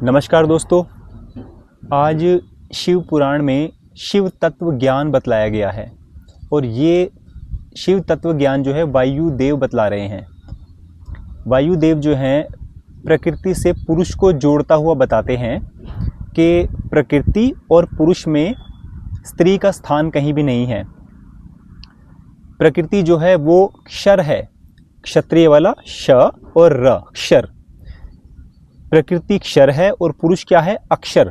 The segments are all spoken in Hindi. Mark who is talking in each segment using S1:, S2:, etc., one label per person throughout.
S1: नमस्कार दोस्तों, आज शिव पुराण में शिव तत्व ज्ञान बतलाया गया है और ये शिव तत्व ज्ञान जो है वायु देव बतला रहे हैं। वायु देव जो हैं प्रकृति से पुरुष को जोड़ता हुआ बताते हैं कि प्रकृति और पुरुष में स्त्री का स्थान कहीं भी नहीं है। प्रकृति जो है वो क्षर है, क्षत्रिय वाला श और र, क्षर। प्रकृति क्षर है और पुरुष क्या है, अक्षर।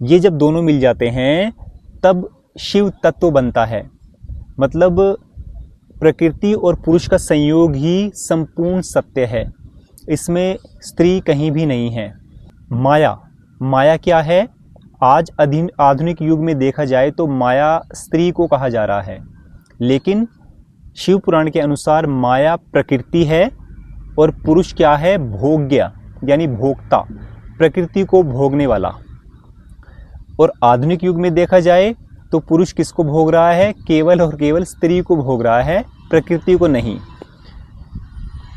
S1: ये जब दोनों मिल जाते हैं तब शिव तत्व बनता है। मतलब प्रकृति और पुरुष का संयोग ही संपूर्ण सत्य है, इसमें स्त्री कहीं भी नहीं है। माया क्या है? आज आधुनिक युग में देखा जाए तो माया स्त्री को कहा जा रहा है, लेकिन शिव पुराण के अनुसार माया प्रकृति है और पुरुष क्या है, भोग्य यानी भोक्ता, प्रकृति को भोगने वाला। और आधुनिक युग में देखा जाए तो पुरुष किसको भोग रहा है? केवल और केवल स्त्री को भोग रहा है, प्रकृति को नहीं।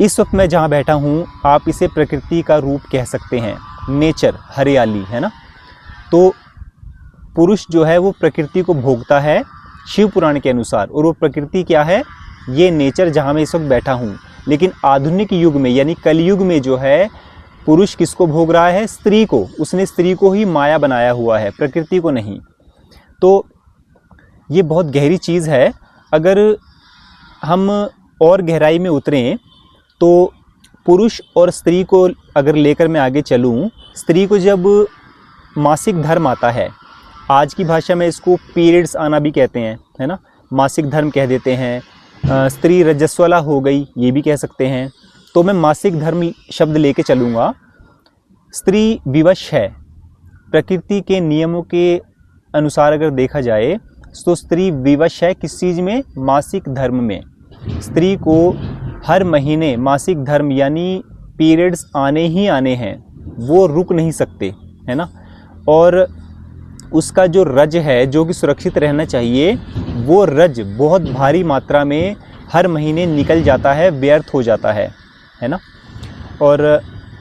S1: इस वक्त मैं जहाँ बैठा हूँ आप इसे प्रकृति का रूप कह सकते हैं, नेचर, हरियाली है ना। तो पुरुष जो है वो प्रकृति को भोगता है शिव पुराण के अनुसार, और वो प्रकृति क्या है? ये नेचर जहाँ मैं इस वक्त बैठा हूँ। लेकिन आधुनिक युग में यानी कलयुग में जो है पुरुष किसको भोग रहा है? स्त्री को। उसने स्त्री को ही माया बनाया हुआ है, प्रकृति को नहीं। तो ये बहुत गहरी चीज़ है। अगर हम और गहराई में उतरें तो पुरुष और स्त्री को अगर लेकर मैं आगे चलूँ, स्त्री को जब मासिक धर्म आता है, आज की भाषा में इसको पीरियड्स आना भी कहते हैं, है ना, मासिक धर्म कह देते हैं। स्त्री रजस्वला हो गई, ये भी कह सकते हैं। तो मैं मासिक धर्म शब्द लेके चलूँगा। स्त्री विवश है, प्रकृति के नियमों के अनुसार अगर देखा जाए तो स्त्री विवश है किस चीज़ में? मासिक धर्म में। स्त्री को हर महीने मासिक धर्म यानी पीरियड्स आने ही आने हैं, वो रुक नहीं सकते, है ना। और उसका जो रज है, जो कि सुरक्षित रहना चाहिए, वो रज बहुत भारी मात्रा में हर महीने निकल जाता है, व्यर्थ हो जाता है ना। और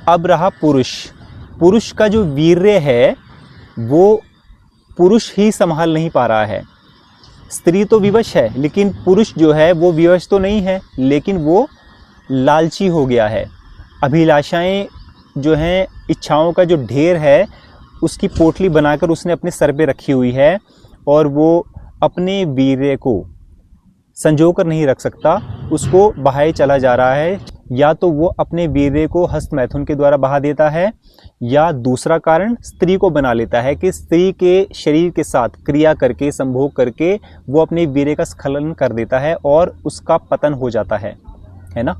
S1: अब रहा पुरुष का जो वीर्य है वो पुरुष ही संभाल नहीं पा रहा है। स्त्री तो विवश है, लेकिन पुरुष जो है वो विवश तो नहीं है, लेकिन वो लालची हो गया है। अभिलाषाएं जो हैं, इच्छाओं का जो ढेर है, उसकी पोटली बनाकर उसने अपने सर पे रखी हुई है और वो अपने वीर्य को संजो कर नहीं रख सकता, उसको बहाए चला जा रहा है। या तो वो अपने वीर्य को हस्त मैथुन के द्वारा बहा देता है, या दूसरा कारण स्त्री को बना लेता है कि स्त्री के शरीर के साथ क्रिया करके, संभोग करके वो अपने वीर्य का स्खलन कर देता है और उसका पतन हो जाता है ना।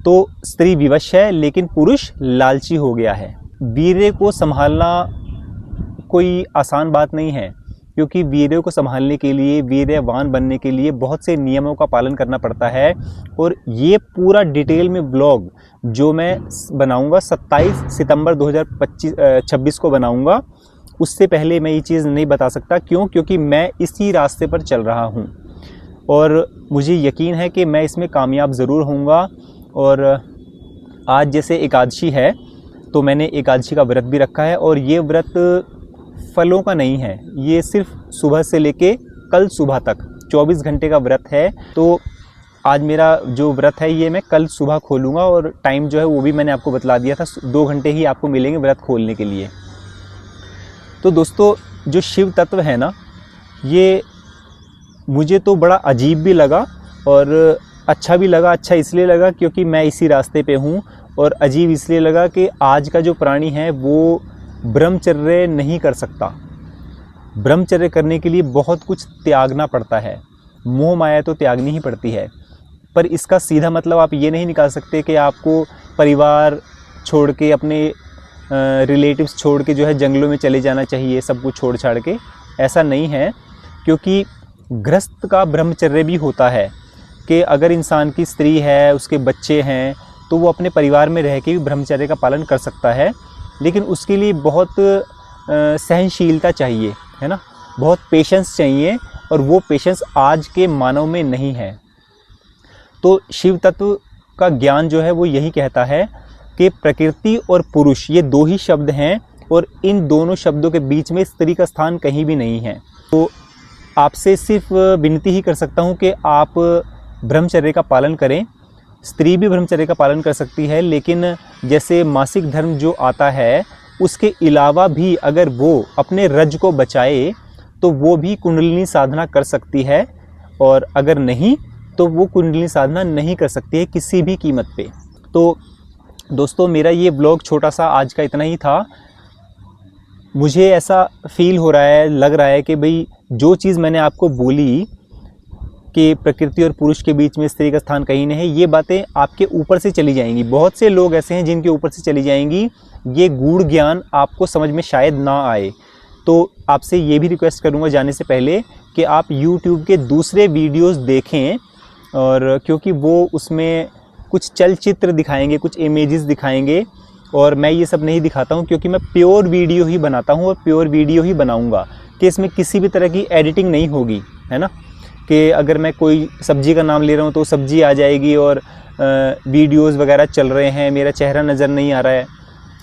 S1: तो स्त्री विवश है, लेकिन पुरुष लालची हो गया है। वीर्य को संभालना कोई आसान बात नहीं है, क्योंकि वीर्य को संभालने के लिए, वीर्यवान बनने के लिए बहुत से नियमों का पालन करना पड़ता है। और ये पूरा डिटेल में ब्लॉग जो मैं बनाऊंगा 27 सितंबर 2026 को बनाऊंगा, उससे पहले मैं ये चीज़ नहीं बता सकता। क्यों? क्योंकि मैं इसी रास्ते पर चल रहा हूँ और मुझे यकीन है कि मैं इसमें कामयाब ज़रूर होऊंगा। और आज जैसे एकादशी है तो मैंने एकादशी का व्रत भी रखा है, और ये व्रत फलों का नहीं है, ये सिर्फ सुबह से लेके कल सुबह तक 24 घंटे का व्रत है। तो आज मेरा जो व्रत है ये मैं कल सुबह खोलूँगा, और टाइम जो है वो भी मैंने आपको बतला दिया था, 2 घंटे ही आपको मिलेंगे व्रत खोलने के लिए। तो दोस्तों, जो शिव तत्व है ना, ये मुझे तो बड़ा अजीब भी लगा और अच्छा भी लगा। अच्छा इसलिए लगा क्योंकि मैं इसी रास्ते पे हूँ, और अजीब इसलिए लगा कि आज का जो प्राणी है वो ब्रह्मचर्य नहीं कर सकता। ब्रह्मचर्य करने के लिए बहुत कुछ त्यागना पड़ता है, मोह माया तो त्यागनी ही पड़ती है। पर इसका सीधा मतलब आप ये नहीं निकाल सकते कि आपको परिवार छोड़ के, अपने रिलेटिव्स छोड़ के जो है जंगलों में चले जाना चाहिए, सब कुछ छोड़ छाड़ के। ऐसा नहीं है, क्योंकि गृहस्थ का ब्रह्मचर्य भी होता है कि अगर इंसान की स्त्री है, उसके बच्चे हैं, तो वो अपने परिवार में रह के भी ब्रह्मचर्य का पालन कर सकता है। लेकिन उसके लिए बहुत सहनशीलता चाहिए, है ना, बहुत पेशेंस चाहिए, और वो पेशेंस आज के मानव में नहीं है। तो शिव तत्व का ज्ञान जो है वो यही कहता है कि प्रकृति और पुरुष ये दो ही शब्द हैं और इन दोनों शब्दों के बीच में स्त्री का स्थान कहीं भी नहीं है। तो आपसे सिर्फ विनती ही कर सकता हूँ कि आप ब्रह्मचर्य का पालन करें। स्त्री भी ब्रह्मचर्य का पालन कर सकती है, लेकिन जैसे मासिक धर्म जो आता है उसके अलावा भी अगर वो अपने रज को बचाए तो वो भी कुंडलिनी साधना कर सकती है, और अगर नहीं तो वो कुंडलिनी साधना नहीं कर सकती है किसी भी कीमत पे। तो दोस्तों, मेरा ये ब्लॉग छोटा सा आज का इतना ही था। मुझे ऐसा फील हो रहा है, लग रहा है कि भाई जो चीज़ मैंने आपको बोली कि प्रकृति और पुरुष के बीच में स्त्री का स्थान कहीं नहीं है, ये बातें आपके ऊपर से चली जाएंगी। बहुत से लोग ऐसे हैं जिनके ऊपर से चली जाएंगी, ये गूढ़ ज्ञान आपको समझ में शायद ना आए। तो आपसे ये भी रिक्वेस्ट करूँगा जाने से पहले कि आप YouTube के दूसरे वीडियोस देखें, और क्योंकि वो उसमें कुछ चलचित्र दिखाएंगे, कुछ इमेजेस दिखाएंगे, और मैं ये सब नहीं दिखाता हूँ क्योंकि मैं प्योर वीडियो ही बनाता हूँ और प्योर वीडियो ही बनाऊँगा कि इसमें किसी भी तरह की एडिटिंग नहीं होगी, है ना। कि अगर मैं कोई सब्जी का नाम ले रहा हूँ तो सब्जी आ जाएगी और वीडियोस वगैरह चल रहे हैं, मेरा चेहरा नज़र नहीं आ रहा है,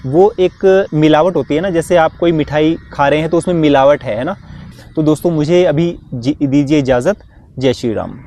S1: वो एक मिलावट होती है ना। जैसे आप कोई मिठाई खा रहे हैं तो उसमें मिलावट है ना। तो दोस्तों, मुझे अभी दीजिए इजाज़त। जय श्री राम।